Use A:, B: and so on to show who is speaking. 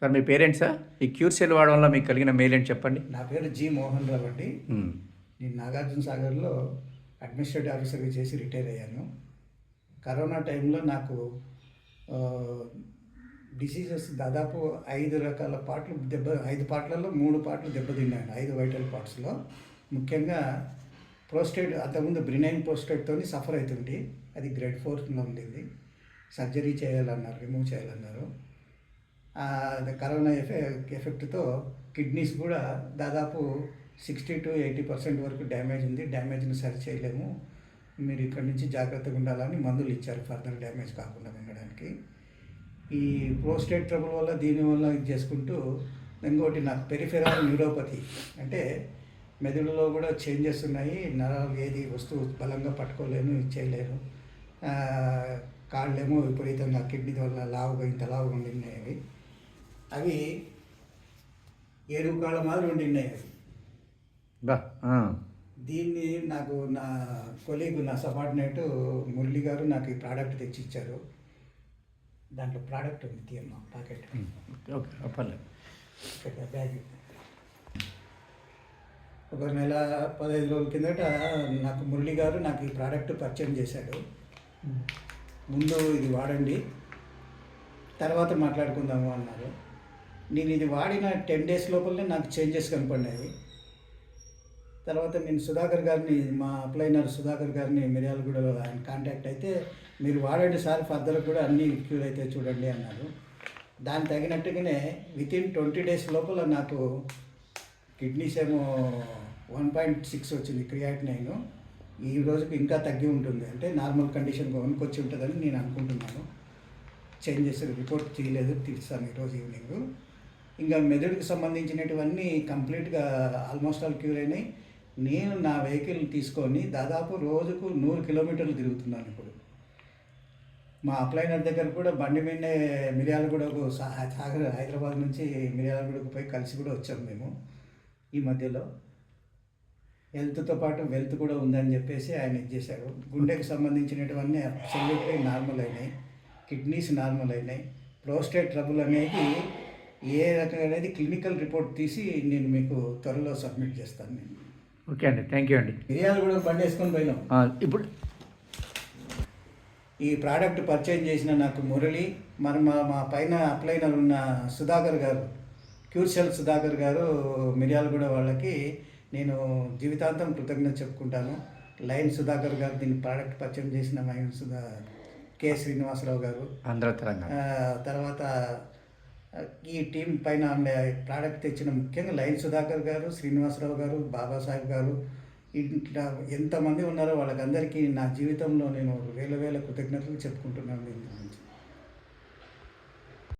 A: Sir మీ parents sir ఈ cure cell వాడడం వల్ల మీకు కలిగిన మేలేంటి చెప్పండి.
B: నా పేరు జి మోహన్ రావు అండి. నేను నాగార్జున సాగర్లో అడ్మినిస్ట్రేటివ్ ఆఫీసర్గా చేసి రిటైర్ అయ్యాను. కరోనా టైంలో నాకు డిసీజెస్ దాదాపు 5 రకాల పార్ట్లు 5 పార్ట్లలో 3 పార్ట్లు దెబ్బతిన్నాను. 5 వైటల్ పార్ట్స్లో ముఖ్యంగా ప్రోస్టేట్, అంతకుముందు బ్రినైన్ ప్రోస్టేట్తో సఫర్ అవుతుంది. అది గ్రేడ్ 4లో ఉండేది. సర్జరీ చేయాలన్నారు, రిమూవ్ చేయాలన్నారు. కరోనా ఎఫెక్ట్తో కిడ్నీస్ కూడా దాదాపు 60 to 80% వరకు డ్యామేజ్ ఉంది. డ్యామేజ్ని సరి చేయలేము, మీరు ఇక్కడి నుంచి జాగ్రత్తగా ఉండాలని మందులు ఇచ్చారు ఫర్దర్ డ్యామేజ్ కాకుండా ఉండడానికి. ఈ ప్రోస్టేట్ ట్రబుల్ వల్ల దీనివల్ల ఇది చేసుకుంటూ ఇంకోటి నాకు పెరిఫెరల్ న్యూరోపతి, అంటే మెదడులో కూడా చేంజెస్ ఉన్నాయి. నరాలు ఏది వస్తువు బలంగా పట్టుకోలేను, చేయలేను. కాళ్ళేమో విపరీతంగా కిడ్నీ వల్ల లావుగా ఇంత లావుగా ఉండినాయి. అవి ఏనుగు కాళ్ళ మాదిరి ఉండినాయి. దీన్ని నాకు నా కొలీగ్, నా సబార్డినేట్ మురళి గారు నాకు ఈ ప్రోడక్ట్ తెచ్చి ఇచ్చారు. దాంట్లో ప్రోడక్ట్ ఉంది, తీయమ్మా ప్యాకెట్. బ్యాగ్ ఒక నెల 15 రోజుల కిందట నాకు మురళి గారు నాకు ఈ ప్రోడక్ట్ పరిచయం చేశాడు. ముందు ఇది వాడండి, తర్వాత మాట్లాడుకుందాము అన్నారు. నేను ఇది వాడిన 10 days లోపలనే నాకు చేంజెస్ కనపడినాయి. తర్వాత నేను సుధాకర్ గారిని, మా అప్లైనర్ సుధాకర్ గారిని మిర్యాలగూడలో ఆయన కాంటాక్ట్ అయితే, మీరు వాడండి సార్, ఫర్దర్ కూడా అన్నీ క్యూర్ అయితే చూడండి అన్నారు. దానికి తగినట్టుగానే వితిన్ 20 days లోపల నాకు కిడ్నీస్ ఏమో 1.6 వచ్చింది క్రియాటినైన్. ఈ రోజుకి ఇంకా తగ్గి ఉంటుంది, అంటే నార్మల్ కండిషన్ వన్కొచ్చి ఉంటుందని నేను అనుకుంటున్నాను. చేంజెస్ రిపోర్ట్ చేయలేదు, తీస్తాను ఈరోజు ఈవినింగ్. ఇంకా మెదడుకు సంబంధించినటువన్నీ కంప్లీట్గా ఆల్మోస్ట్ ఆల్ క్యూర్ అయినాయి. నేను నా వెహికల్ తీసుకొని దాదాపు రోజుకు 100 kilometers తిరుగుతున్నాను ఇప్పుడు. మా అప్లైనర్ దగ్గర కూడా బండి మీదే మిర్యాలగూడకు సాగర్, హైదరాబాద్ నుంచి మిర్యాలగూడకు పోయి కలిసి కూడా వచ్చాము మేము. ఈ మధ్యలో హెల్త్తో పాటు వెల్త్ కూడా ఉందని చెప్పేసి ఆయన ఇచ్చేశారు. గుండెకి సంబంధించినటువన్నీ అబ్సల్యూట్లీ నార్మల్ అయినాయి, కిడ్నీస్ నార్మల్ అయినాయి. ప్రోస్టేట్ ట్రబుల్ అనేది ఏ రకం అనేది క్లినికల్ రిపోర్ట్ తీసి నేను మీకు త్వరలో సబ్మిట్ చేస్తాను. నేను
A: ఓకే అండి, థ్యాంక్ యూ అండి.
B: మిరియాలు కూడా బండి వేసుకొని పోయినాం.
A: ఇప్పుడు
B: ఈ ప్రోడక్ట్ పర్చేజ్ చేసిన నాకు మురళి, మరి మా పైన అప్లైనర్ ఉన్న సుధాకర్ గారు, క్యూర్ సెల్ సుధాకర్ గారు, మిర్యాలగూడ వాళ్ళకి నేను జీవితాంతం కృతజ్ఞత చెప్పుకుంటాను. లైన్ సుధాకర్ గారు, దీన్ని ప్రోడక్ట్ పరిచయం చేసిన మైన్ కె శ్రీనివాసరావు గారు,
A: ఆంధ్ర తెలంగాణ,
B: తర్వాత ఈ టీం పైన ప్రోడక్ట్ తెచ్చిన ముఖ్యంగా లైన్ సుధాకర్ గారు, శ్రీనివాసరావు గారు, బాబాసాహెబ్ గారు, ఇట్లా ఎంతమంది ఉన్నారో వాళ్ళకందరికీ నా జీవితంలో నేను వేల కృతజ్ఞతలు చెప్పుకుంటున్నాను దీని గురించి.